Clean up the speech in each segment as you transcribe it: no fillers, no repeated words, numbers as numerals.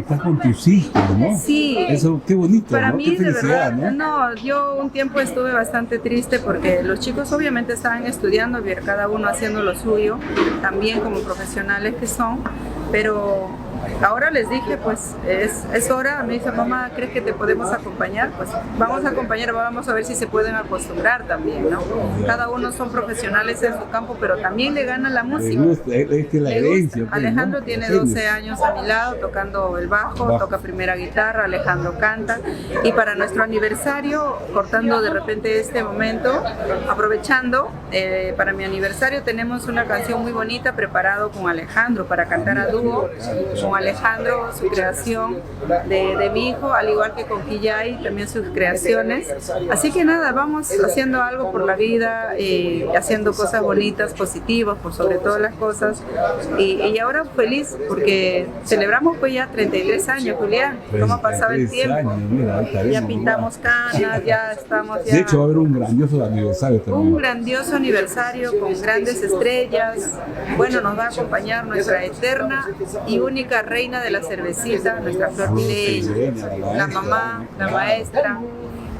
estás con tus hijos, ¿no? Sí. Eso, qué bonito, Para ¿no? mí, Qué de felicidad, verdad, ¿no? no, yo un tiempo estuve bastante triste porque los chicos obviamente estaban estudiando, cada uno haciendo lo suyo, también como profesionales que son, pero ahora les dije, pues es hora. Me dice, mamá, ¿crees que te podemos acompañar? Pues vamos a acompañar, vamos a ver si se pueden acostumbrar también, ¿no? Cada uno son profesionales en su campo, pero también le gana la música. Le gusta, es que la herencia. Pues, Alejandro ¿no? tiene 12 años a mi lado tocando el bajo, toca primera guitarra, Alejandro canta, y para nuestro aniversario, cortando de repente este momento, aprovechando, para mi aniversario tenemos una canción muy bonita preparado con Alejandro para cantar a dúo, con Alejandro, su creación de mi hijo, al igual que con Quillay, también sus creaciones. Así que nada, vamos haciendo algo por la vida, haciendo cosas bonitas, positivas, por sobre todas las cosas. Y ahora feliz porque celebramos pues ya 33 años, Julián. ¿Cómo ha pasado el tiempo? Años, mira, ya pintamos canas, ya estamos... Ya... De hecho, va a haber un grandioso aniversario también. Un grandioso aniversario con grandes estrellas. Bueno, nos va a acompañar nuestra eterna y única reina de la cervecita, nuestra Flor Mireya, la mamá, la maestra.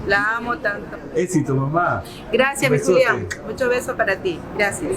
La amo tanto. Éxito, mamá. Gracias, mi Julián. Mucho beso para ti. Gracias.